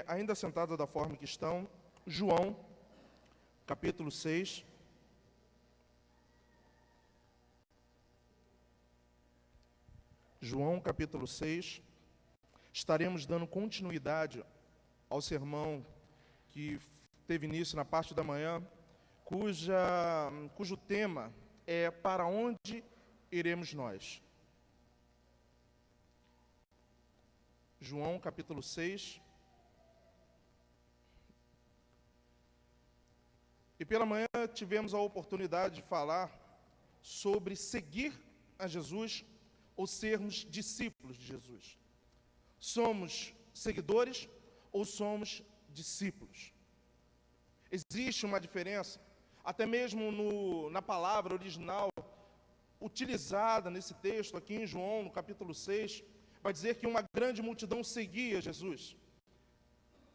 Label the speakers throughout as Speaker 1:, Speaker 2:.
Speaker 1: ainda sentados da forma que estão, João, capítulo 6. João, capítulo 6. Estaremos dando continuidade ao sermão que teve início na parte da manhã, cujo tema é para onde iremos nós. João, capítulo 6. E pela manhã tivemos a oportunidade de falar sobre seguir a Jesus ou sermos discípulos de Jesus. Somos seguidores ou somos discípulos? Existe uma diferença, até mesmo na palavra original utilizada nesse texto aqui em João, no capítulo 6, vai dizer que uma grande multidão seguia Jesus.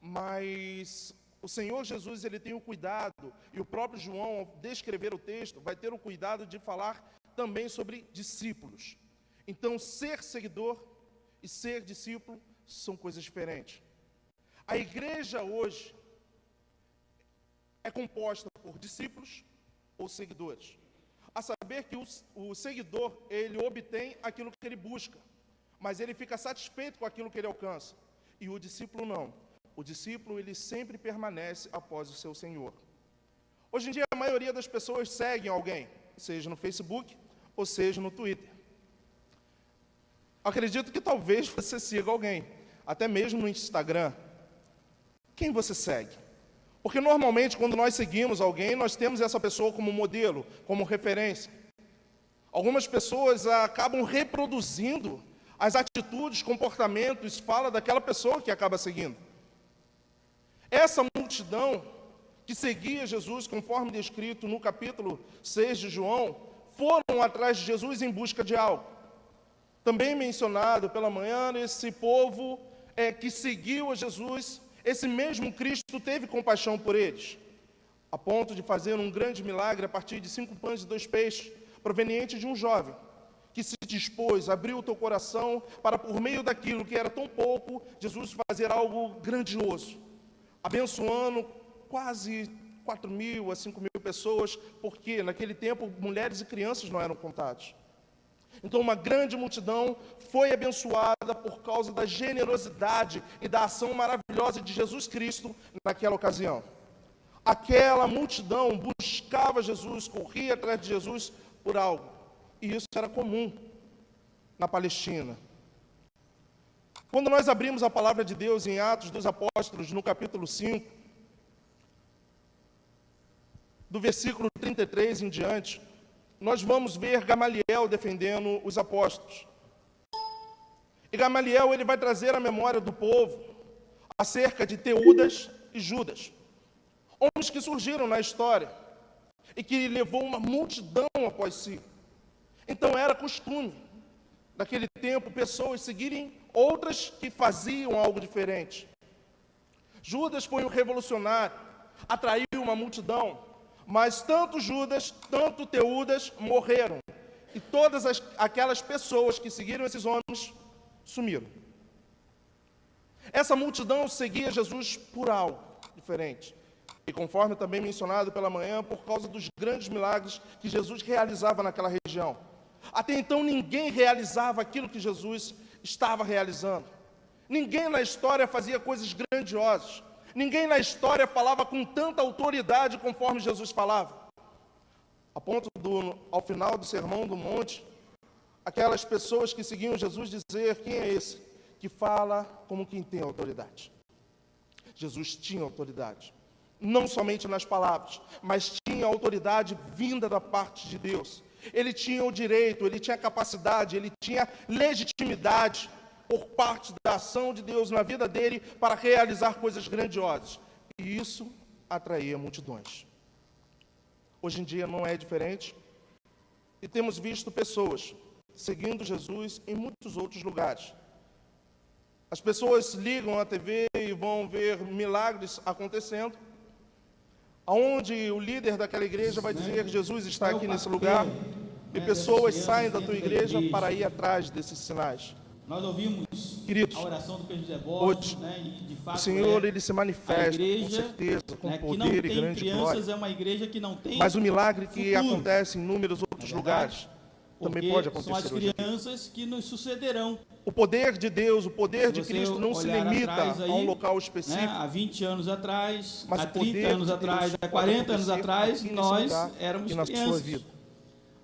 Speaker 1: Mas o Senhor Jesus, ele tem o cuidado, e o próprio João, ao descrever o texto, vai ter o cuidado de falar também sobre discípulos. Então, ser seguidor e ser discípulo são coisas diferentes. A igreja hoje é composta por discípulos ou seguidores. A saber que o seguidor, ele obtém aquilo que ele busca, mas ele fica satisfeito com aquilo que ele alcança. E o discípulo não. O discípulo, ele sempre permanece após o seu Senhor. Hoje em dia, a maioria das pessoas seguem alguém, seja no Facebook ou seja no Twitter. Acredito que talvez você siga alguém, até mesmo no Instagram. Quem você segue? Porque normalmente, quando nós seguimos alguém, nós temos essa pessoa como modelo, como referência. Algumas pessoas acabam reproduzindo as atitudes, comportamentos, fala daquela pessoa que acaba seguindo. Essa multidão que seguia Jesus, conforme descrito no capítulo 6 de João, foram atrás de Jesus em busca de algo. Também mencionado pela manhã, esse povo que seguiu a Jesus, esse mesmo Cristo teve compaixão por eles, a ponto de fazer um grande milagre a partir de 5 pães e 2 peixes, proveniente de um jovem, que se dispôs, abriu o teu coração para, por meio daquilo que era tão pouco, Jesus fazer algo grandioso, abençoando quase 4.000 a 5.000 pessoas, porque naquele tempo mulheres e crianças não eram contados. Então uma grande multidão foi abençoada por causa da generosidade e da ação maravilhosa de Jesus Cristo naquela ocasião. Aquela multidão buscava Jesus, corria atrás de Jesus por algo, e isso era comum na Palestina. Quando nós abrimos a palavra de Deus em Atos dos Apóstolos, no capítulo 5, do versículo 33 em diante, nós vamos ver Gamaliel defendendo os apóstolos. E Gamaliel, ele vai trazer à memória do povo acerca de Teudas e Judas, homens que surgiram na história e que levou uma multidão após si. Então era costume, naquele tempo, pessoas seguirem outras que faziam algo diferente. Judas foi um revolucionário, atraiu uma multidão, mas tanto Judas, tanto Teudas morreram. E todas aquelas pessoas que seguiram esses homens sumiram. Essa multidão seguia Jesus por algo diferente. E conforme também mencionado pela manhã, por causa dos grandes milagres que Jesus realizava naquela região. Até então ninguém realizava aquilo que Jesus estava realizando. Ninguém na história fazia coisas grandiosas. Ninguém na história falava com tanta autoridade conforme Jesus falava. A ponto ao final do Sermão do Monte, aquelas pessoas que seguiam Jesus dizer: quem é esse que fala como quem tem autoridade? Jesus tinha autoridade, não somente nas palavras, mas tinha autoridade vinda da parte de Deus. Ele tinha o direito, ele tinha a capacidade, ele tinha legitimidade por parte da ação de Deus na vida dele para realizar coisas grandiosas. E isso atraía multidões. Hoje em dia não é diferente. E temos visto pessoas seguindo Jesus em muitos outros lugares. As pessoas ligam a TV e vão ver milagres acontecendo, onde o líder daquela igreja vai dizer que Jesus está aqui nesse lugar, e pessoas saem da tua igreja para ir atrás desses sinais.
Speaker 2: Nós ouvimos
Speaker 1: Queridos,
Speaker 2: a oração do presbítero, né, e de fato
Speaker 1: o Senhor, Ele se manifesta,
Speaker 2: igreja,
Speaker 1: com certeza, com
Speaker 2: né, que
Speaker 1: poder
Speaker 2: não
Speaker 1: e
Speaker 2: tem
Speaker 1: grande
Speaker 2: crianças,
Speaker 1: glória.
Speaker 2: é uma igreja que não tem
Speaker 1: Mas o milagre que
Speaker 2: futuro,
Speaker 1: acontece em inúmeros outros lugares também pode
Speaker 2: porque são as
Speaker 1: acontecer hoje aqui.
Speaker 2: crianças que nos sucederão.
Speaker 1: O poder de Deus, o poder de
Speaker 2: Se você
Speaker 1: Cristo não se
Speaker 2: olhar
Speaker 1: limita
Speaker 2: atrás aí,
Speaker 1: a um local
Speaker 2: né,
Speaker 1: específico.
Speaker 2: há 20 anos atrás,
Speaker 1: Mas
Speaker 2: há
Speaker 1: o poder
Speaker 2: 30 anos
Speaker 1: de
Speaker 2: atrás,
Speaker 1: Deus
Speaker 2: há
Speaker 1: pode
Speaker 2: 40 anos
Speaker 1: acontecer
Speaker 2: atrás,
Speaker 1: aqui nesse
Speaker 2: nós
Speaker 1: lugar
Speaker 2: éramos
Speaker 1: e na sua
Speaker 2: crianças.
Speaker 1: vida.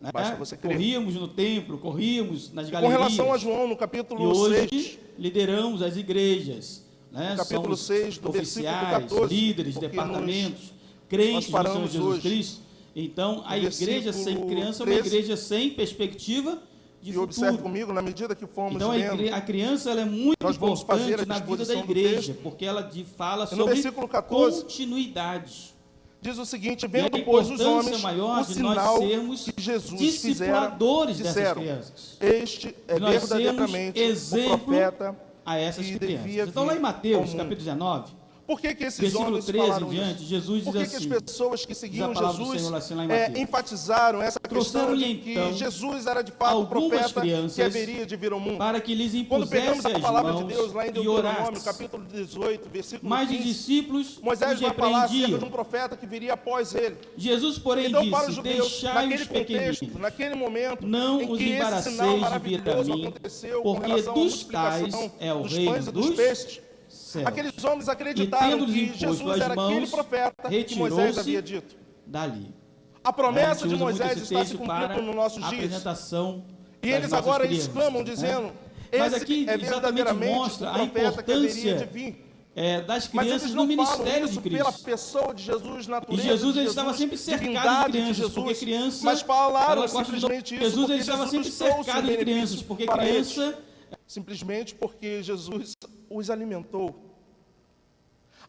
Speaker 2: Né?
Speaker 1: Basta você crer.
Speaker 2: Corríamos no templo, corríamos nas
Speaker 1: Com
Speaker 2: galerias.
Speaker 1: relação a João, no
Speaker 2: E
Speaker 1: capítulo
Speaker 2: hoje
Speaker 1: 6,
Speaker 2: lideramos as igrejas, né?
Speaker 1: no capítulo
Speaker 2: Somos
Speaker 1: 6, do versículo
Speaker 2: oficiais,
Speaker 1: 14,
Speaker 2: líderes,
Speaker 1: porque
Speaker 2: departamentos, crentes no Senhor
Speaker 1: paramos
Speaker 2: Jesus
Speaker 1: hoje
Speaker 2: Cristo. Então, a igreja sem
Speaker 1: versículo
Speaker 2: criança é uma
Speaker 1: 13,
Speaker 2: igreja sem perspectiva de
Speaker 1: e observe
Speaker 2: futuro.
Speaker 1: comigo, na medida que formos
Speaker 2: Então,
Speaker 1: vendo,
Speaker 2: a criança ela é muito
Speaker 1: nós vamos fazer
Speaker 2: importante
Speaker 1: a
Speaker 2: na vida da
Speaker 1: disposição do
Speaker 2: igreja,
Speaker 1: texto.
Speaker 2: porque ela fala
Speaker 1: no
Speaker 2: sobre
Speaker 1: versículo 14,
Speaker 2: continuidade.
Speaker 1: diz o seguinte:
Speaker 2: E a
Speaker 1: vendo, pois, os
Speaker 2: importância
Speaker 1: homens
Speaker 2: maior
Speaker 1: o
Speaker 2: de nós
Speaker 1: sinal
Speaker 2: sermos
Speaker 1: que Jesus fizera,
Speaker 2: discipuladores dessas
Speaker 1: disseram,
Speaker 2: crianças.
Speaker 1: este é
Speaker 2: Que nós
Speaker 1: verdadeiramente
Speaker 2: sermos
Speaker 1: o
Speaker 2: exemplo
Speaker 1: profeta
Speaker 2: a essas
Speaker 1: que
Speaker 2: crianças.
Speaker 1: devia
Speaker 2: Então, lá em
Speaker 1: vir
Speaker 2: Mateus,
Speaker 1: ao mundo.
Speaker 2: capítulo 19,
Speaker 1: Por que esses
Speaker 2: versículo
Speaker 1: homens
Speaker 2: 13 em
Speaker 1: falaram
Speaker 2: diante,
Speaker 1: isso?
Speaker 2: Jesus
Speaker 1: Por
Speaker 2: diz
Speaker 1: que
Speaker 2: assim,
Speaker 1: as pessoas que seguiam
Speaker 2: diz a palavra do
Speaker 1: Jesus
Speaker 2: Senhor assim lá em Mateus.
Speaker 1: enfatizaram essa questão
Speaker 2: Trouxeram-lhe,
Speaker 1: de que
Speaker 2: então,
Speaker 1: Jesus era de fato o
Speaker 2: algumas
Speaker 1: profeta
Speaker 2: crianças
Speaker 1: que haveria de vir ao mundo?
Speaker 2: para que lhes
Speaker 1: Quando pegamos
Speaker 2: impusesse
Speaker 1: a
Speaker 2: as
Speaker 1: palavra de
Speaker 2: mãos
Speaker 1: Deus lá em
Speaker 2: e
Speaker 1: Deuteronômio,
Speaker 2: orasse.
Speaker 1: capítulo 18, versículo
Speaker 2: Mas os
Speaker 1: 15,
Speaker 2: discípulos
Speaker 1: Moisés
Speaker 2: os
Speaker 1: vai falar acerca de um
Speaker 2: repreendiam.
Speaker 1: profeta que viria após ele.
Speaker 2: Jesus, porém,
Speaker 1: Então, para os
Speaker 2: disse,
Speaker 1: judeus,
Speaker 2: deixai
Speaker 1: naquele
Speaker 2: os
Speaker 1: contexto,
Speaker 2: pequeninos,
Speaker 1: naquele momento
Speaker 2: não
Speaker 1: em
Speaker 2: os
Speaker 1: que esse
Speaker 2: embaraceis
Speaker 1: sinal
Speaker 2: de vir a
Speaker 1: maravilhoso
Speaker 2: mim,
Speaker 1: aconteceu com
Speaker 2: porque
Speaker 1: relação à
Speaker 2: dos tais
Speaker 1: multiplicação
Speaker 2: é o
Speaker 1: dos
Speaker 2: reino
Speaker 1: pães e dos
Speaker 2: dos
Speaker 1: peixes,
Speaker 2: céus.
Speaker 1: aqueles homens
Speaker 2: E
Speaker 1: acreditaram
Speaker 2: tendo-lhes
Speaker 1: que
Speaker 2: imposto
Speaker 1: Jesus
Speaker 2: as
Speaker 1: era aquele
Speaker 2: mãos,
Speaker 1: profeta que Moisés
Speaker 2: retirou-se
Speaker 1: havia dito.
Speaker 2: dali.
Speaker 1: A promessa
Speaker 2: A gente
Speaker 1: de
Speaker 2: usa muito
Speaker 1: Moisés
Speaker 2: esse
Speaker 1: está se
Speaker 2: texto para
Speaker 1: cumprindo nos nossos
Speaker 2: a
Speaker 1: dias.
Speaker 2: apresentação
Speaker 1: E
Speaker 2: das
Speaker 1: eles
Speaker 2: nossas
Speaker 1: agora
Speaker 2: crianças,
Speaker 1: exclamam,
Speaker 2: né?
Speaker 1: dizendo,
Speaker 2: Mas
Speaker 1: esse
Speaker 2: aqui
Speaker 1: é
Speaker 2: exatamente
Speaker 1: verdadeiramente
Speaker 2: mostra
Speaker 1: o
Speaker 2: a
Speaker 1: profeta que haveria de
Speaker 2: importância
Speaker 1: vir.
Speaker 2: Das
Speaker 1: Mas
Speaker 2: crianças
Speaker 1: eles
Speaker 2: no
Speaker 1: não falam
Speaker 2: ministério de
Speaker 1: isso pela
Speaker 2: Cristo.
Speaker 1: pessoa de Jesus,
Speaker 2: E
Speaker 1: natureza
Speaker 2: Jesus
Speaker 1: de
Speaker 2: ele
Speaker 1: Jesus,
Speaker 2: estava sempre cercado de
Speaker 1: divindade
Speaker 2: crianças,
Speaker 1: de
Speaker 2: porque
Speaker 1: Jesus,
Speaker 2: criança...
Speaker 1: mas falaram
Speaker 2: ela gosta de-
Speaker 1: simplesmente isso
Speaker 2: Jesus
Speaker 1: porque
Speaker 2: ele estava sempre
Speaker 1: Jesus trouxe
Speaker 2: cercado de crianças,
Speaker 1: benefício
Speaker 2: porque
Speaker 1: para eles.
Speaker 2: criança...
Speaker 1: Simplesmente porque Jesus os alimentou.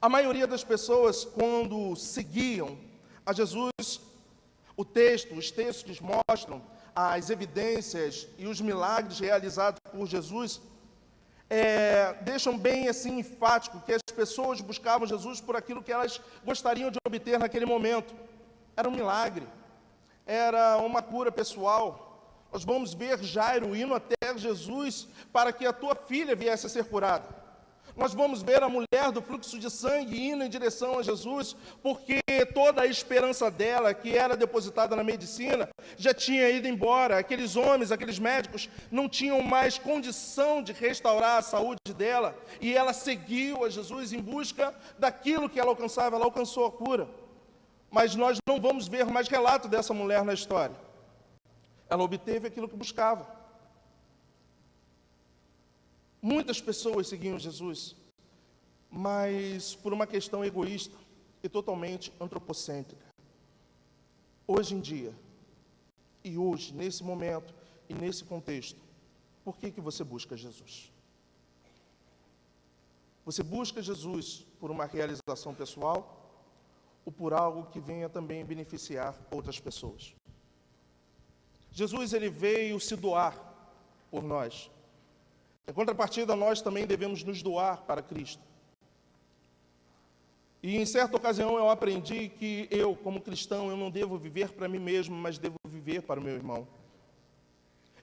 Speaker 1: A maioria das pessoas, quando seguiam a Jesus, os textos mostram as evidências e os milagres realizados por Jesus, deixam bem assim enfático que as pessoas buscavam Jesus por aquilo que elas gostariam de obter naquele momento. Era um milagre, era uma cura pessoal. Nós vamos ver Jairo indo até Jesus para que a tua filha viesse a ser curada. Nós vamos ver a mulher do fluxo de sangue indo em direção a Jesus, porque toda a esperança dela, que era depositada na medicina, já tinha ido embora. Aqueles homens, aqueles médicos, não tinham mais condição de restaurar a saúde dela, e ela seguiu a Jesus em busca daquilo que ela alcançava, ela alcançou a cura. Mas nós não vamos ver mais relato dessa mulher na história. Ela obteve aquilo que buscava. Muitas pessoas seguiam Jesus, mas por uma questão egoísta e totalmente antropocêntrica. Hoje em dia, e hoje, nesse momento e nesse contexto, por que você busca Jesus? Você busca Jesus por uma realização pessoal ou por algo que venha também beneficiar outras pessoas? Jesus, ele veio se doar por nós. Em contrapartida, nós também devemos nos doar para Cristo. E em certa ocasião eu aprendi que eu, como cristão, eu não devo viver para mim mesmo, mas devo viver para o meu irmão.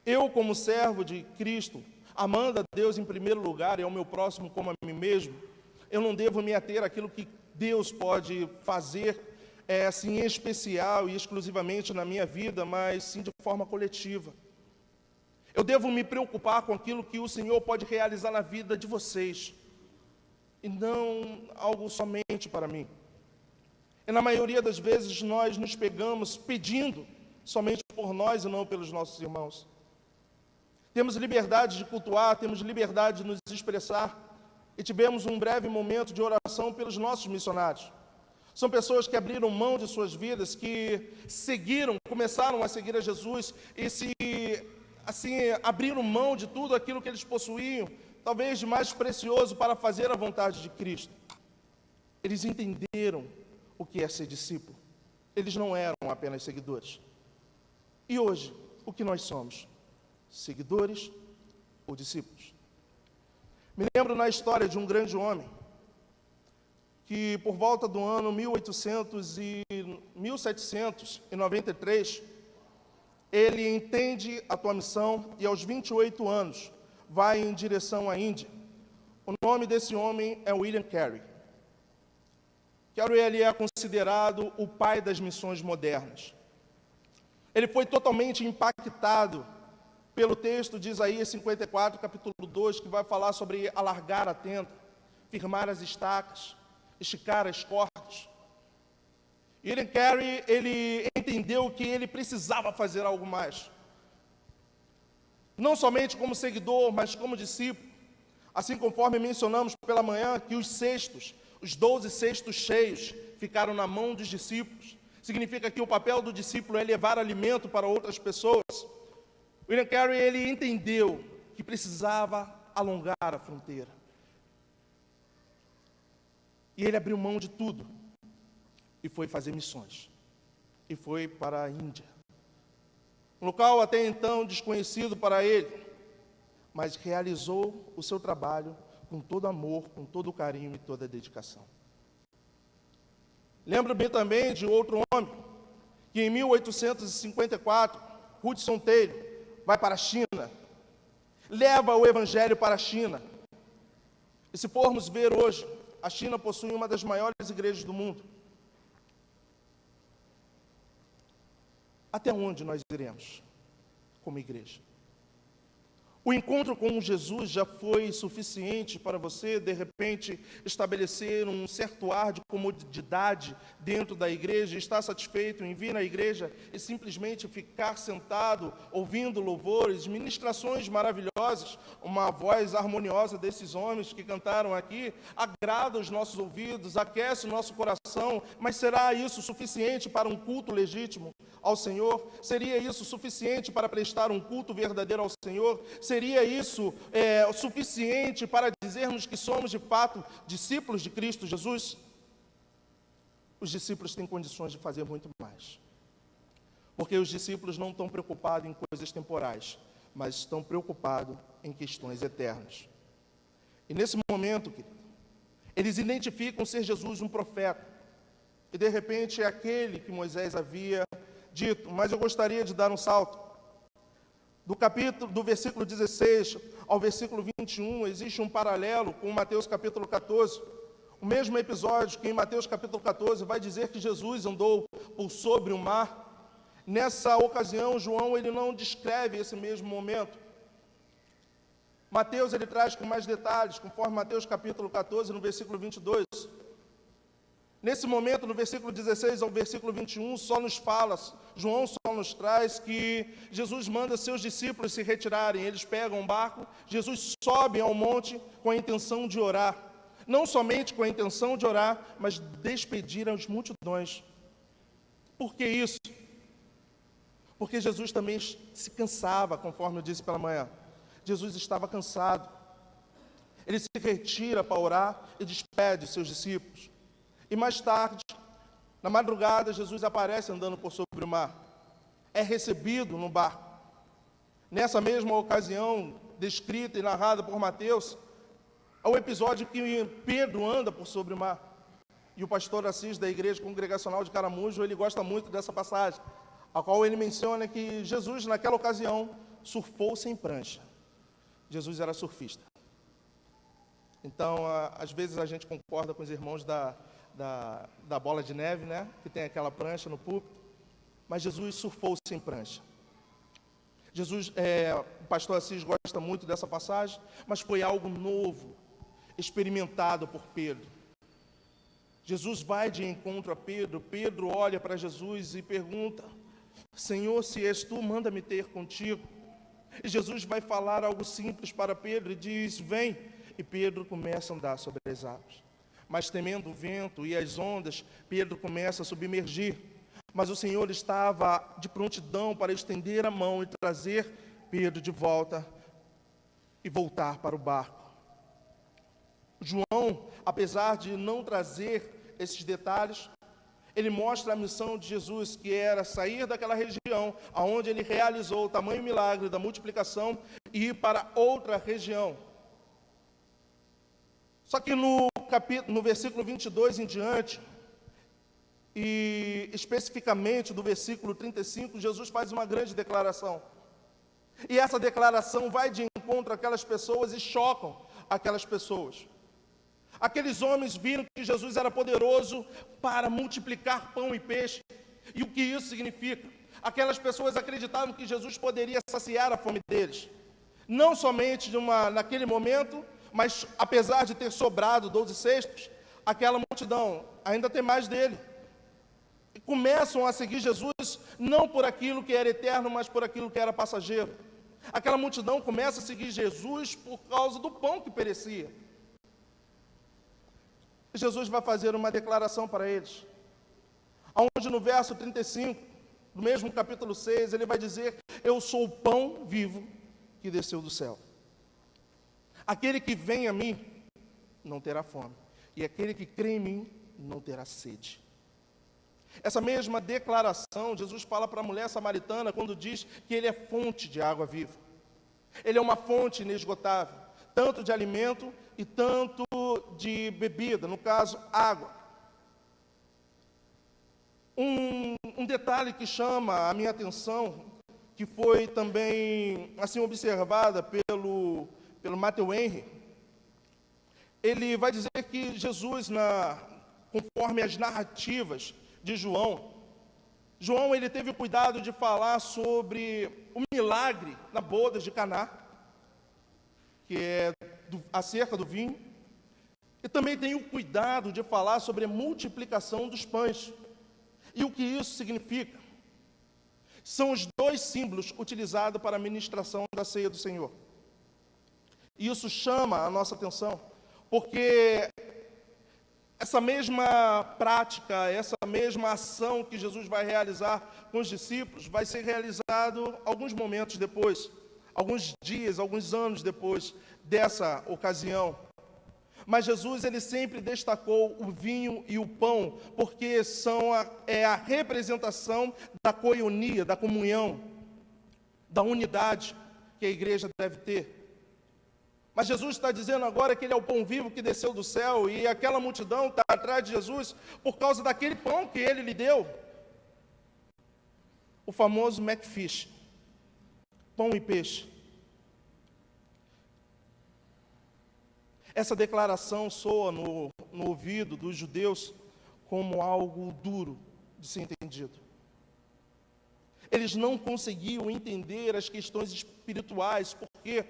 Speaker 1: Eu, como servo de Cristo, amando a Deus em primeiro lugar e ao meu próximo como a mim mesmo, eu não devo me ater àquilo que Deus pode fazer, assim, em especial e exclusivamente na minha vida, mas sim de forma coletiva. Eu devo me preocupar com aquilo que o Senhor pode realizar na vida de vocês, e não algo somente para mim. E na maioria das vezes nós nos pegamos pedindo somente por nós e não pelos nossos irmãos. Temos liberdade de cultuar, temos liberdade de nos expressar, e tivemos um breve momento de oração pelos nossos missionários. São pessoas que abriram mão de suas vidas, que começaram a seguir a Jesus e assim, abriram mão de tudo aquilo que eles possuíam, talvez de mais precioso, para fazer a vontade de Cristo. Eles entenderam o que é ser discípulo. Eles não eram apenas seguidores. E hoje, o que nós somos? Seguidores ou discípulos? Me lembro na história de um grande homem, que por volta do ano 1793, ele entende a tua missão e aos 28 anos vai em direção à Índia. O nome desse homem é William Carey. Carey, ele é considerado o pai das missões modernas. Ele foi totalmente impactado pelo texto de Isaías 54, capítulo 2, que vai falar sobre alargar a tenda, firmar as estacas, esticar as cordas. William Carey, ele entendeu que ele precisava fazer algo mais. Não somente como seguidor, mas como discípulo. Assim conforme mencionamos pela manhã, que os 12 cestos cheios, ficaram na mão dos discípulos. Significa que o papel do discípulo é levar alimento para outras pessoas. William Carey, ele entendeu que precisava alongar a fronteira. E ele abriu mão de tudo e foi fazer missões. E foi para a Índia. Um local até então desconhecido para ele, mas realizou o seu trabalho com todo amor, com todo carinho e toda dedicação. Lembro-me também de outro homem, que em 1854, Hudson Taylor, vai para a China, leva o Evangelho para a China. E se formos ver hoje, a China possui uma das maiores igrejas do mundo. Até onde nós iremos como igreja? O encontro com Jesus já foi suficiente para você, de repente, estabelecer um certo ar de comodidade dentro da igreja, estar satisfeito em vir na igreja e simplesmente ficar sentado, ouvindo louvores, ministrações maravilhosas, uma voz harmoniosa desses homens que cantaram aqui, agrada os nossos ouvidos, aquece o nosso coração, mas será isso suficiente para um culto legítimo ao Senhor? Seria isso suficiente para prestar um culto verdadeiro ao Senhor? Seria isso o suficiente para dizermos que somos de fato discípulos de Cristo Jesus? Os discípulos têm condições de fazer muito mais. Porque os discípulos não estão preocupados em coisas temporais, mas estão preocupados em questões eternas. E nesse momento, querido, eles identificam ser Jesus um profeta. E de repente é aquele que Moisés havia dito. Mas eu gostaria de dar um salto. Do versículo 16 ao versículo 21, existe um paralelo com Mateus capítulo 14. O mesmo episódio que em Mateus capítulo 14 vai dizer que Jesus andou por sobre o mar. Nessa ocasião, João ele não descreve esse mesmo momento. Mateus ele traz com mais detalhes, conforme Mateus capítulo 14, no versículo 22. Nesse momento, no versículo 16 ao versículo 21, João só nos traz que Jesus manda seus discípulos se retirarem. Eles pegam um barco, Jesus sobe ao monte com a intenção de orar. Não somente com a intenção de orar, mas despedir as multidões. Por que isso? Porque Jesus também se cansava, conforme eu disse pela manhã. Jesus estava cansado. Ele se retira para orar e despede seus discípulos. E mais tarde, na madrugada, Jesus aparece andando por sobre o mar. É recebido no barco. Nessa mesma ocasião, descrita e narrada por Mateus, é o episódio que Pedro anda por sobre o mar. E o pastor Assis, da Igreja Congregacional de Caramujo, ele gosta muito dessa passagem, a qual ele menciona que Jesus, naquela ocasião, surfou sem prancha. Jesus era surfista. Então, às vezes a gente concorda com os irmãos da bola de neve, né? Que tem aquela prancha no púlpito, mas Jesus surfou sem prancha. O pastor Assis gosta muito dessa passagem, mas foi algo novo, experimentado por Pedro. Jesus vai de encontro a Pedro, Pedro olha para Jesus e pergunta: Senhor, se és tu, manda-me ter contigo. E Jesus vai falar algo simples para Pedro e diz: vem. E Pedro começa a andar sobre as águas. Mas temendo o vento e as ondas, Pedro começa a submergir. Mas o Senhor estava de prontidão para estender a mão e trazer Pedro de volta e voltar para o barco. João, apesar de não trazer esses detalhes, ele mostra a missão de Jesus, que era sair daquela região onde ele realizou o tamanho milagre da multiplicação e ir para outra região. Só que no versículo 22 em diante, e especificamente do versículo 35, Jesus faz uma grande declaração. E essa declaração vai de encontro àquelas pessoas e chocam aquelas pessoas. Aqueles homens viram que Jesus era poderoso para multiplicar pão e peixe. E o que isso significa? Aquelas pessoas acreditavam que Jesus poderia saciar a fome deles. Não somente naquele momento, mas apesar de ter sobrado 12 cestos, aquela multidão ainda tem mais dele. E começam a seguir Jesus não por aquilo que era eterno, mas por aquilo que era passageiro. Aquela multidão começa a seguir Jesus por causa do pão que perecia. Jesus vai fazer uma declaração para eles, onde no verso 35, do mesmo capítulo 6, ele vai dizer: eu sou o pão vivo que desceu do céu. Aquele que vem a mim não terá fome, e aquele que crê em mim não terá sede. Essa mesma declaração, Jesus fala para a mulher samaritana quando diz que ele é fonte de água viva. Ele é uma fonte inesgotável, tanto de alimento e tanto de bebida, no caso, água. Um detalhe que chama a minha atenção, que foi também assim observada pelo Matthew Henry, ele vai dizer que Jesus, conforme as narrativas de João, ele teve o cuidado de falar sobre o milagre na boda de Caná, que é acerca do vinho, e também tem o cuidado de falar sobre a multiplicação dos pães. E o que isso significa? São os dois símbolos utilizados para a ministração da ceia do Senhor. E isso chama a nossa atenção, porque essa mesma prática, essa mesma ação que Jesus vai realizar com os discípulos, vai ser realizado alguns momentos depois, alguns dias, alguns anos depois dessa ocasião. Mas Jesus, ele sempre destacou o vinho e o pão, porque é a representação da coinonia, da comunhão, da unidade que a igreja deve ter. Mas Jesus está dizendo agora que ele é o pão vivo que desceu do céu, e aquela multidão está atrás de Jesus por causa daquele pão que ele lhe deu. O famoso McFish, pão e peixe. Essa declaração soa no ouvido dos judeus como algo duro de ser entendido. Eles não conseguiam entender as questões espirituais. Por quê?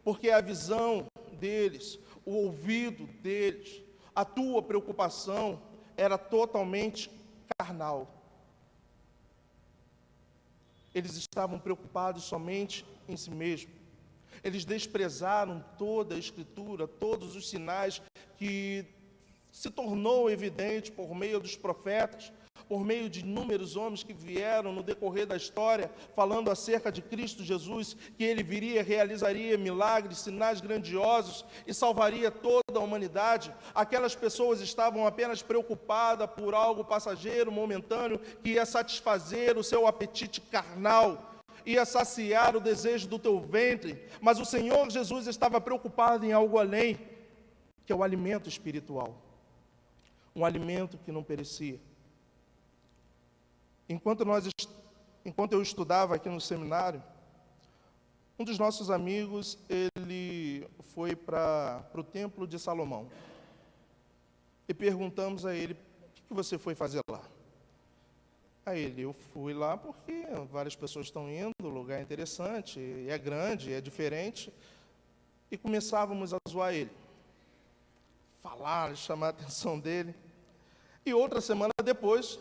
Speaker 1: Porque a visão deles, o ouvido deles, a tua preocupação era totalmente carnal. Eles estavam preocupados somente em si mesmos. Eles desprezaram toda a Escritura, todos os sinais que se tornou evidente por meio dos profetas, por meio de inúmeros homens que vieram no decorrer da história, falando acerca de Cristo Jesus, que ele viria, realizaria milagres, sinais grandiosos e salvaria toda a humanidade. Aquelas pessoas estavam apenas preocupadas por algo passageiro, momentâneo, que ia satisfazer o seu apetite carnal, ia saciar o desejo do teu ventre, mas o Senhor Jesus estava preocupado em algo além, que é o alimento espiritual, um alimento que não perecia. Enquanto eu estudava aqui no seminário, um dos nossos amigos, ele foi para o templo de Salomão, e perguntamos a ele: o que você foi fazer lá? A ele: eu fui lá porque várias pessoas estão indo, o lugar é interessante, é grande, é diferente. E começávamos a zoar ele, falar, chamar a atenção dele. E outra semana depois,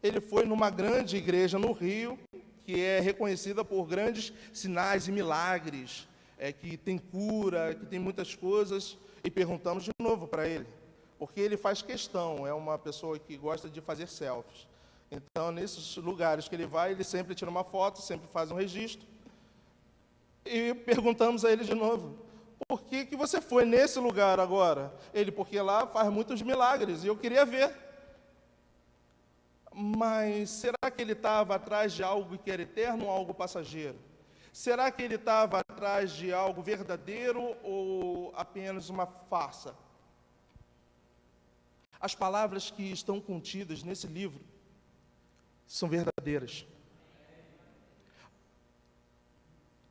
Speaker 1: ele foi numa grande igreja no Rio, que é reconhecida por grandes sinais e milagres, que tem cura, que tem muitas coisas. E perguntamos de novo para ele, porque ele faz questão, é uma pessoa que gosta de fazer selfies. Então, nesses lugares que ele vai, ele sempre tira uma foto, sempre faz um registro. E perguntamos a ele de novo: por que você foi nesse lugar agora? Ele: porque lá faz muitos milagres, e eu queria ver. Mas será que ele estava atrás de algo que era eterno ou algo passageiro? Será que ele estava atrás de algo verdadeiro ou apenas uma farsa? As palavras que estão contidas nesse livro são verdadeiras.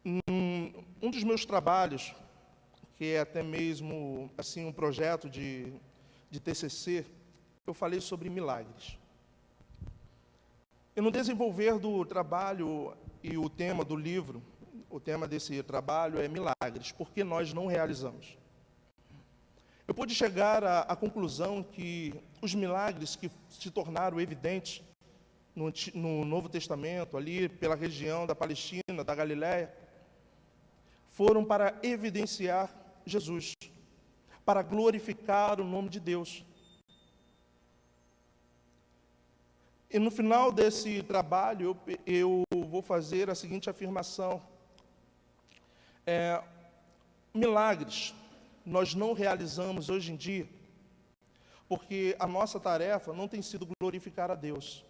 Speaker 1: Um dos meus trabalhos, que é até mesmo assim um projeto de TCC, eu falei sobre milagres. E no desenvolver do trabalho e o tema do livro, o tema desse trabalho é milagres, porque nós não realizamos. Eu pude chegar à conclusão que os milagres que se tornaram evidentes no Novo Testamento, ali pela região da Palestina, da Galiléia, foram para evidenciar Jesus, para glorificar o nome de Deus. E no final desse trabalho, eu vou fazer a seguinte afirmação. Milagres nós não realizamos hoje em dia, porque a nossa tarefa não tem sido glorificar a Deus.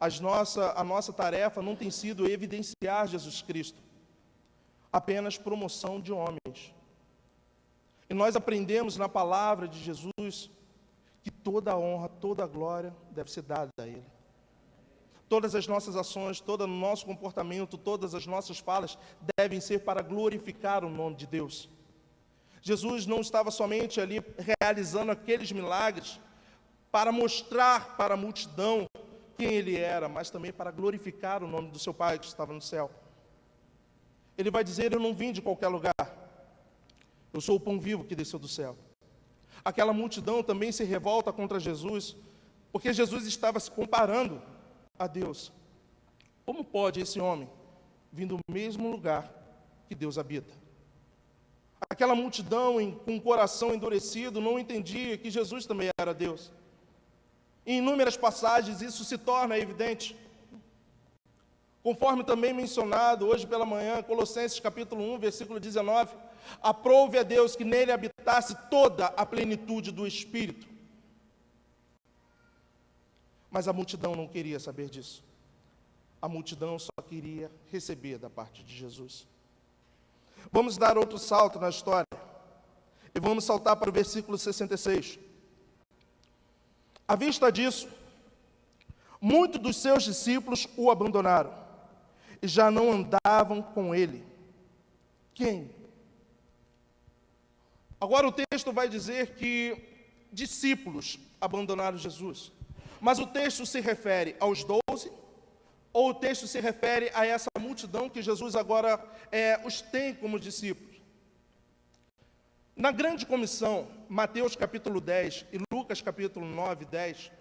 Speaker 1: A nossa tarefa não tem sido evidenciar Jesus Cristo, apenas promoção de homens. E nós aprendemos na palavra de Jesus que toda a honra, toda a glória deve ser dada a Ele. Todas as nossas ações, todo o nosso comportamento, todas as nossas falas devem ser para glorificar o nome de Deus. Jesus não estava somente ali realizando aqueles milagres para mostrar para a multidão quem Ele era, mas também para glorificar o nome do seu Pai que estava no céu. Ele vai dizer: eu não vim de qualquer lugar, eu sou o pão vivo que desceu do céu. Aquela multidão também se revolta contra Jesus, porque Jesus estava se comparando a Deus. Como pode esse homem vir do mesmo lugar que Deus habita? Aquela multidão com o coração endurecido não entendia que Jesus também era Deus. Em inúmeras passagens isso se torna evidente. Conforme também mencionado hoje pela manhã, Colossenses capítulo 1, versículo 19, aprove a Deus que nele habitasse toda a plenitude do Espírito. Mas a multidão não queria saber disso. A multidão só queria receber da parte de Jesus. Vamos dar outro salto na história. E vamos saltar para o versículo 66. À vista disso, muitos dos seus discípulos o abandonaram e já não andavam com ele. Quem? Agora o texto vai dizer que discípulos abandonaram Jesus. Mas o texto se refere aos 12, ou o texto se refere a essa multidão que Jesus agora os tem como discípulos? Na grande comissão, Mateus capítulo 10 e Lucas capítulo 9 e 10,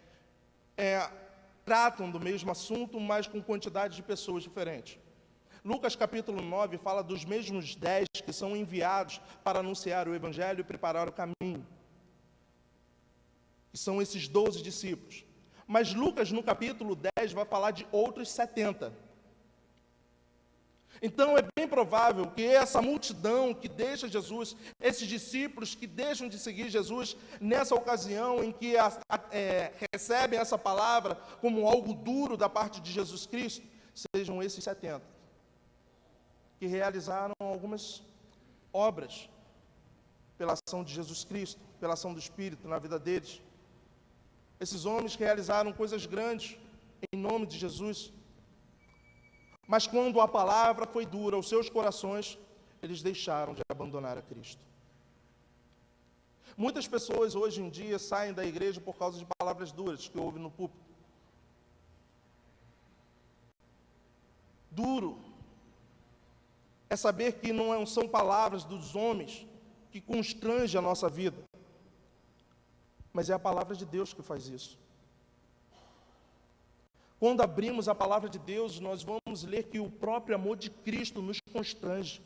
Speaker 1: tratam do mesmo assunto, mas com quantidade de pessoas diferentes. Lucas capítulo 9 fala dos mesmos 10 que são enviados para anunciar o Evangelho e preparar o caminho. Que são esses 12 discípulos. Mas Lucas, no capítulo 10, vai falar de outros 70. Então, é bem provável que essa multidão que deixa Jesus, esses discípulos que deixam de seguir Jesus, nessa ocasião em que recebem essa palavra como algo duro da parte de Jesus Cristo, sejam esses 70, que realizaram algumas obras pela ação de Jesus Cristo, pela ação do Espírito na vida deles. Esses homens realizaram coisas grandes em nome de Jesus. Mas quando a palavra foi dura aos seus corações, eles deixaram de abandonar a Cristo. Muitas pessoas hoje em dia saem da igreja por causa de palavras duras que ouvem no púlpito. Duro é saber que não são palavras dos homens que constrangem a nossa vida, mas é a palavra de Deus que faz isso. Quando abrimos a palavra de Deus, nós vamos ler que o próprio amor de Cristo nos constrange.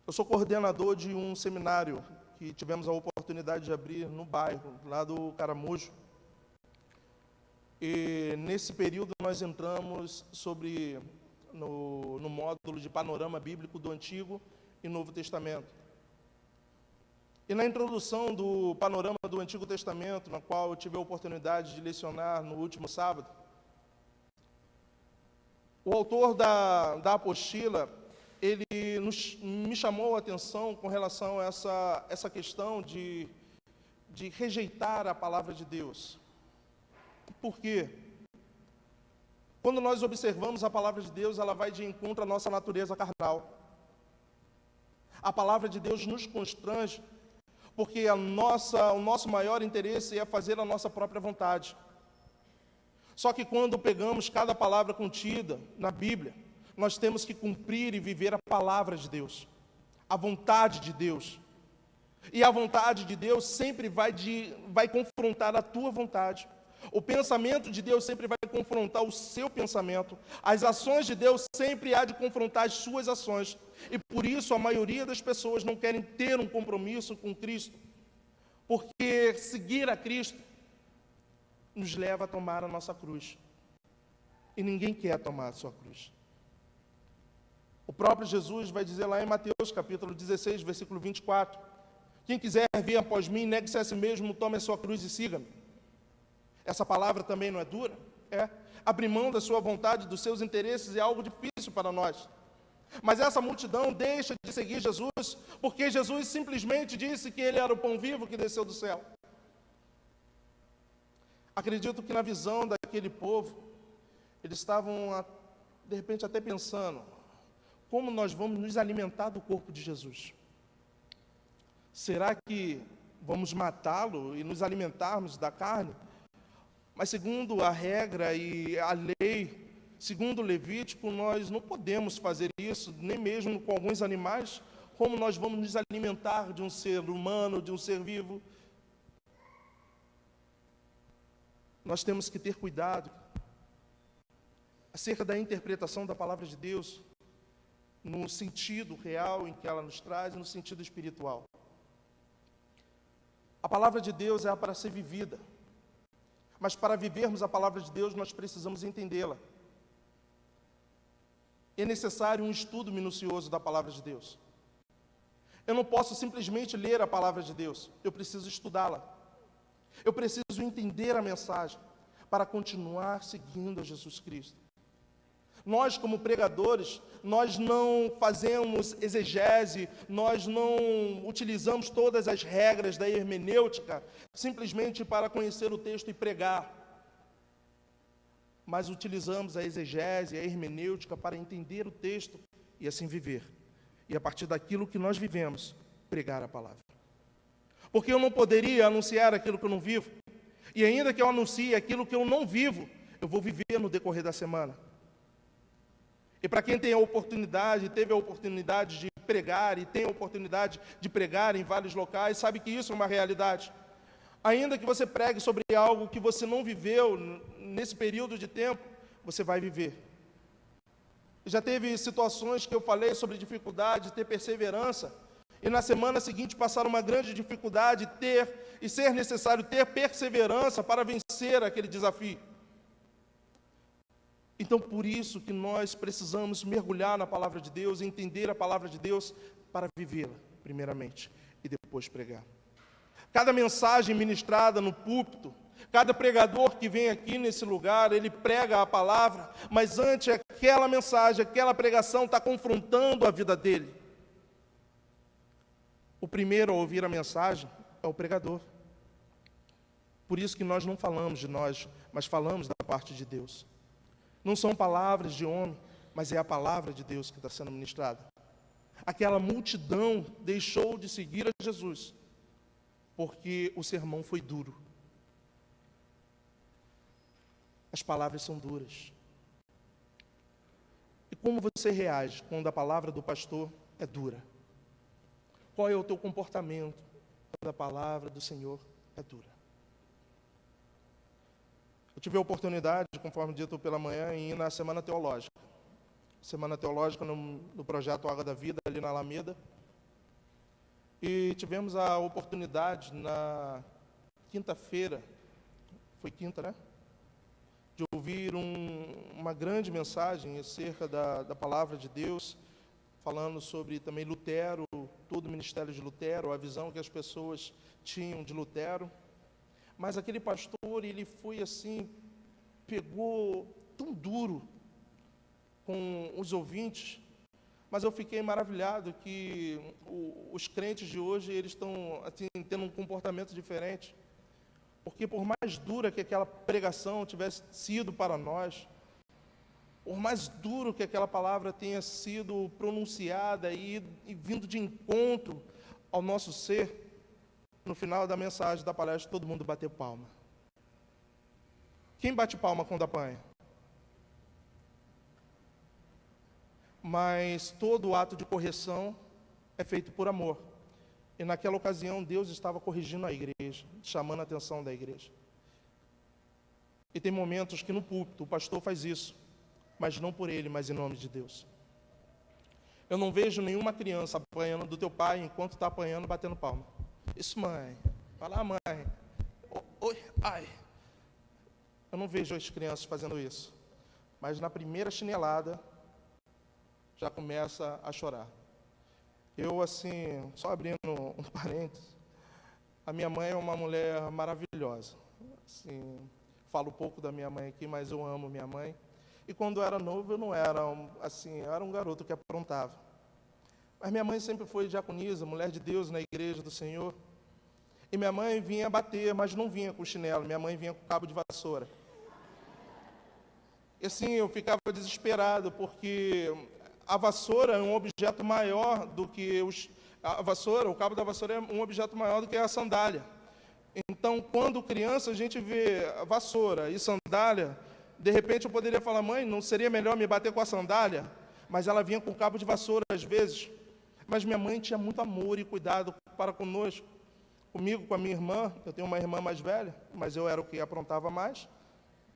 Speaker 1: Eu sou coordenador de um seminário que tivemos a oportunidade de abrir no bairro, lá do Caramujo. E nesse período nós entramos no módulo de panorama bíblico do Antigo e Novo Testamento. E na introdução do panorama do Antigo Testamento, na qual eu tive a oportunidade de lecionar no último sábado, o autor da apostila, ele me chamou a atenção com relação a essa questão de rejeitar a palavra de Deus. Por quê? Quando nós observamos a palavra de Deus, ela vai de encontro à nossa natureza carnal. A palavra de Deus nos constrange, porque o nosso maior interesse é fazer a nossa própria vontade. Só que quando pegamos cada palavra contida na Bíblia, nós temos que cumprir e viver a palavra de Deus, a vontade de Deus. E a vontade de Deus sempre vai confrontar a tua vontade. O pensamento de Deus sempre vai confrontar o seu pensamento. As ações de Deus sempre há de confrontar as suas ações. E por isso a maioria das pessoas não querem ter um compromisso com Cristo. Porque seguir a Cristo nos leva a tomar a nossa cruz. E ninguém quer tomar a sua cruz. O próprio Jesus vai dizer lá em Mateus capítulo 16, versículo 24. Quem quiser vir após mim, negue-se a si mesmo, tome a sua cruz e siga-me. Essa palavra também não é dura? É. Abrir mão da sua vontade, dos seus interesses é algo difícil para nós. Mas essa multidão deixa de seguir Jesus, porque Jesus simplesmente disse que ele era o pão vivo que desceu do céu. Acredito que na visão daquele povo, eles estavam, de repente, até pensando, como nós vamos nos alimentar do corpo de Jesus? Será que vamos matá-lo e nos alimentarmos da carne? Mas segundo a regra e a lei, segundo o Levítico, nós não podemos fazer isso, nem mesmo com alguns animais. Como nós vamos nos alimentar de um ser humano, de um ser vivo? Nós temos que ter cuidado acerca da interpretação da palavra de Deus, no sentido real em que ela nos traz e no sentido espiritual. A palavra de Deus é para ser vivida. Mas para vivermos a palavra de Deus, nós precisamos entendê-la. É necessário um estudo minucioso da palavra de Deus. Eu não posso simplesmente ler a palavra de Deus, eu preciso estudá-la. Eu preciso entender a mensagem para continuar seguindo a Jesus Cristo. Nós, como pregadores, nós não fazemos exegese, nós não utilizamos todas as regras da hermenêutica simplesmente para conhecer o texto e pregar. Mas utilizamos a exegese, a hermenêutica para entender o texto e assim viver. E a partir daquilo que nós vivemos, pregar a palavra. Porque eu não poderia anunciar aquilo que eu não vivo. E ainda que eu anuncie aquilo que eu não vivo, eu vou viver no decorrer da semana. E para quem tem a oportunidade, teve a oportunidade de pregar e tem a oportunidade de pregar em vários locais, sabe que isso é uma realidade. Ainda que você pregue sobre algo que você não viveu nesse período de tempo, você vai viver. Já teve situações que eu falei sobre dificuldade, ter perseverança, e na semana seguinte passar uma grande dificuldade, ser necessário ter perseverança para vencer aquele desafio. Então, por isso que nós precisamos mergulhar na palavra de Deus, entender a palavra de Deus para vivê-la, primeiramente, e depois pregar. Cada mensagem ministrada no púlpito, cada pregador que vem aqui nesse lugar, ele prega a palavra, mas antes aquela mensagem, aquela pregação está confrontando a vida dele. O primeiro a ouvir a mensagem é o pregador. Por isso que nós não falamos de nós, mas falamos da parte de Deus. Não são palavras de homem, mas é a palavra de Deus que está sendo ministrada. Aquela multidão deixou de seguir a Jesus, porque o sermão foi duro. As palavras são duras. E como você reage quando a palavra do pastor é dura? Qual é o teu comportamento quando a palavra do Senhor é dura? Eu tive a oportunidade, conforme dito pela manhã, em ir na Semana Teológica. Semana Teológica no projeto Água da Vida, ali na Alameda. E tivemos a oportunidade, na quinta-feira, foi quinta, né? De ouvir uma grande mensagem acerca da palavra de Deus, falando sobre também Lutero, todo o ministério de Lutero, a visão que as pessoas tinham de Lutero. Mas aquele pastor, ele foi assim, pegou tão duro com os ouvintes, mas eu fiquei maravilhado que os crentes de hoje, eles estão assim, tendo um comportamento diferente. Porque por mais dura que aquela pregação tivesse sido para nós, por mais duro que aquela palavra tenha sido pronunciada e vindo de encontro ao nosso ser, no final da mensagem da palestra, todo mundo bateu palma. Quem bate palma quando apanha? Mas todo ato de correção é feito por amor. E naquela ocasião, Deus estava corrigindo a igreja, chamando a atenção da igreja. E tem momentos que no púlpito o pastor faz isso, mas não por ele, mas em nome de Deus. Eu não vejo nenhuma criança apanhando do teu pai enquanto está apanhando, batendo palma. Isso, mãe. Vai lá, mãe. Oi, ai. Eu não vejo as crianças fazendo isso. Mas na primeira chinelada, já começa a chorar. Eu, assim, só abrindo um parênteses, a minha mãe é uma mulher maravilhosa. Assim, falo pouco da minha mãe aqui, mas eu amo minha mãe. E quando eu era novo, eu não era, assim, eu era um garoto que aprontava. Mas minha mãe sempre foi diaconisa, mulher de Deus na igreja do Senhor. E minha mãe vinha bater, mas não vinha com chinelo, minha mãe vinha com cabo de vassoura. E assim, eu ficava desesperado, porque a vassoura é um objeto maior do que a vassoura, o cabo da vassoura é um objeto maior do que a sandália. Então, quando criança, a gente vê a vassoura e sandália, de repente eu poderia falar, mãe, não seria melhor me bater com a sandália? Mas ela vinha com cabo de vassoura às vezes. Mas minha mãe tinha muito amor e cuidado para conosco. Comigo, com a minha irmã, eu tenho uma irmã mais velha, mas eu era o que aprontava mais.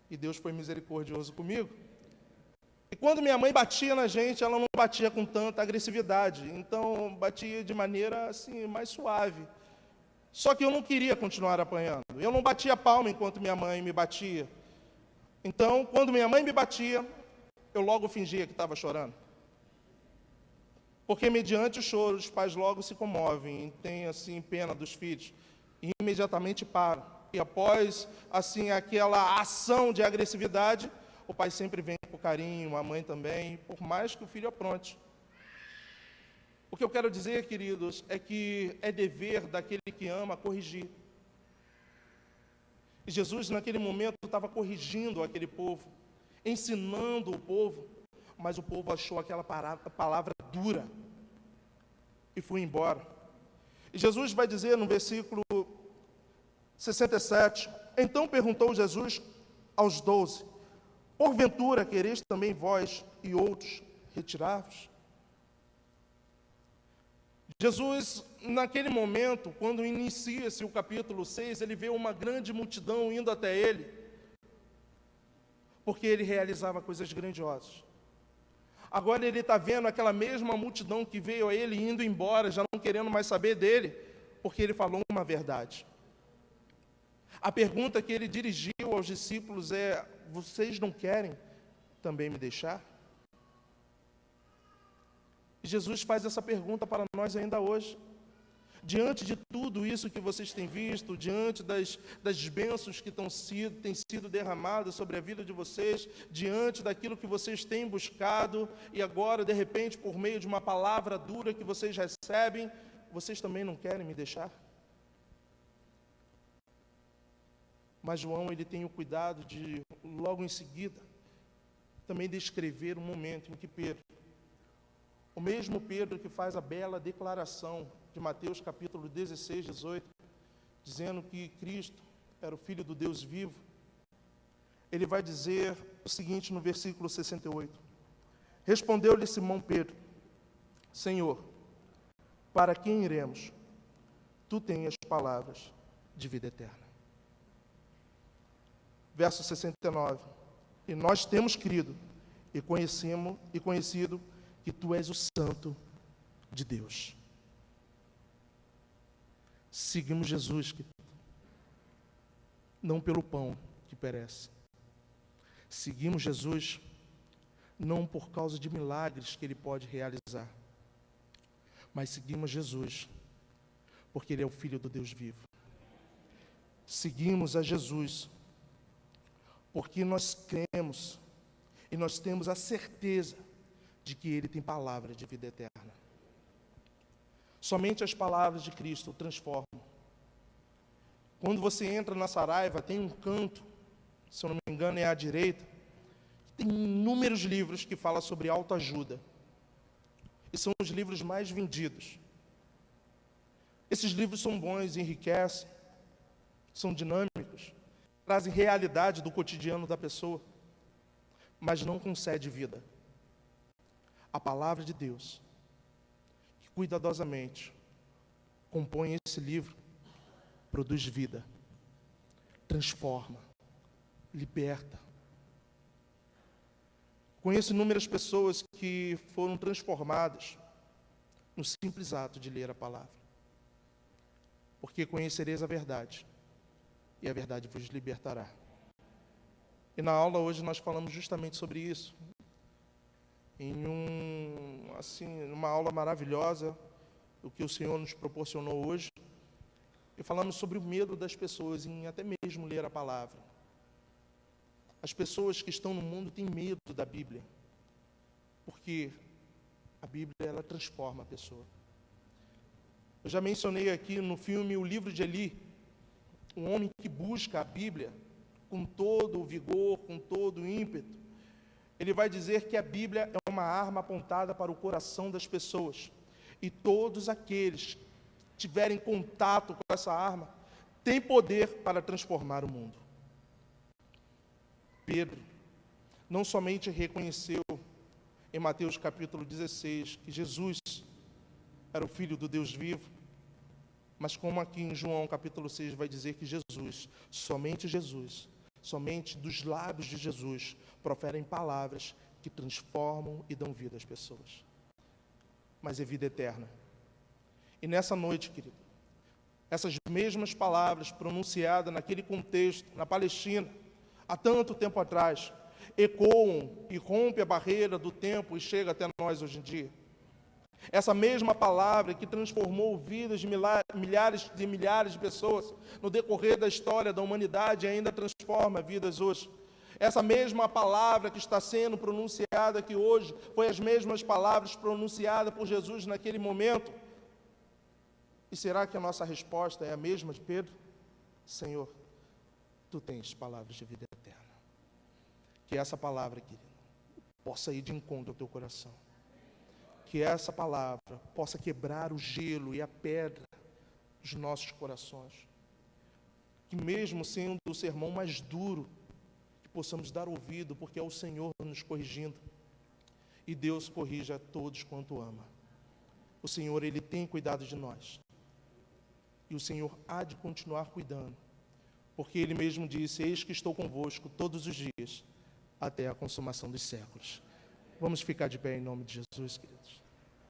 Speaker 1: E Deus foi misericordioso comigo. E quando minha mãe batia na gente, ela não batia com tanta agressividade. Então, batia de maneira assim, mais suave. Só que eu não queria continuar apanhando. Eu não batia palma enquanto minha mãe me batia. Então, quando minha mãe me batia, eu logo fingia que estava chorando. Porque mediante o choro, os pais logo se comovem e têm assim pena dos filhos e imediatamente param. E após assim aquela ação de agressividade, o pai sempre vem com carinho, a mãe também, por mais que o filho apronte. O que eu quero dizer, queridos, é que é dever daquele que ama corrigir. E Jesus, naquele momento, estava corrigindo aquele povo, ensinando o povo, mas o povo achou aquela palavra dura e foi embora. E Jesus vai dizer no versículo 67, então perguntou Jesus aos 12, porventura quereis também vós e outros retirar-vos? Jesus, naquele momento, quando inicia-se o capítulo 6, ele vê uma grande multidão indo até ele, porque ele realizava coisas grandiosas. Agora ele está vendo aquela mesma multidão que veio a ele indo embora, já não querendo mais saber dele, porque ele falou uma verdade. A pergunta que ele dirigiu aos discípulos é, vocês não querem também me deixar? Jesus faz essa pergunta para nós ainda hoje. Diante de tudo isso que vocês têm visto, diante das bênçãos que têm sido derramadas sobre a vida de vocês, diante daquilo que vocês têm buscado, e agora, de repente, por meio de uma palavra dura que vocês recebem, vocês também não querem me deixar? Mas João, ele tem o cuidado de, logo em seguida, também descrever um momento em que Pedro, o mesmo Pedro que faz a bela declaração de Mateus capítulo 16, 18, dizendo que Cristo era o Filho do Deus vivo, ele vai dizer o seguinte no versículo 68, respondeu-lhe Simão Pedro, Senhor, para quem iremos? Tu tens as palavras de vida eterna. Verso 69, e nós temos crido e conhecido que tu és o Santo de Deus. Seguimos Jesus, não pelo pão que perece. Seguimos Jesus não por causa de milagres que Ele pode realizar, mas seguimos Jesus porque Ele é o Filho do Deus vivo. Seguimos a Jesus porque nós cremos e nós temos a certeza de que Ele tem palavra de vida eterna. Somente as palavras de Cristo o transformam. Quando você entra na Saraiva, tem um canto, se eu não me engano é à direita, que tem inúmeros livros que falam sobre autoajuda. E são os livros mais vendidos. Esses livros são bons, enriquecem, são dinâmicos, trazem realidade do cotidiano da pessoa, mas não concede vida. A palavra de Deus, que cuidadosamente compõe esse livro, produz vida, transforma, liberta. Conheço inúmeras pessoas que foram transformadas no simples ato de ler a palavra. Porque conhecereis a verdade, e a verdade vos libertará. E na aula hoje nós falamos justamente sobre isso. Uma aula maravilhosa, o que o Senhor nos proporcionou hoje. E falamos sobre o medo das pessoas em até mesmo ler a palavra. As pessoas que estão no mundo têm medo da Bíblia, porque a Bíblia, ela transforma a pessoa. Eu já mencionei aqui no filme O Livro de Eli, um homem que busca a Bíblia com todo o vigor, com todo o ímpeto. Ele vai dizer que a Bíblia é uma arma apontada para o coração das pessoas, e todos aqueles que tiverem contato com essa arma têm poder para transformar o mundo. Pedro não somente reconheceu em Mateus capítulo 16 que Jesus era o Filho do Deus vivo, mas como aqui em João capítulo 6 vai dizer que Jesus, somente dos lábios de Jesus, proferem palavras que transformam e dão vida às pessoas. Mas é vida eterna. E nessa noite, querido, essas mesmas palavras pronunciadas naquele contexto, na Palestina, há tanto tempo atrás, ecoam e rompem a barreira do tempo e chega até nós hoje em dia. Essa mesma palavra que transformou vidas de milhares de pessoas no decorrer da história da humanidade ainda transforma vidas hoje. Essa mesma palavra que está sendo pronunciada aqui hoje foi as mesmas palavras pronunciadas por Jesus naquele momento. E será que a nossa resposta é a mesma de Pedro? Senhor, Tu tens palavras de vida eterna. Que essa palavra, querido, possa ir de encontro ao teu coração. Que essa palavra possa quebrar o gelo e a pedra dos nossos corações. Que mesmo sendo o sermão mais duro, que possamos dar ouvido, porque é o Senhor nos corrigindo. E Deus corrige a todos quanto ama. O Senhor, Ele tem cuidado de nós. E o Senhor há de continuar cuidando. Porque Ele mesmo disse, eis que estou convosco todos os dias, até a consumação dos séculos. Vamos ficar de pé em nome de Jesus, queridos.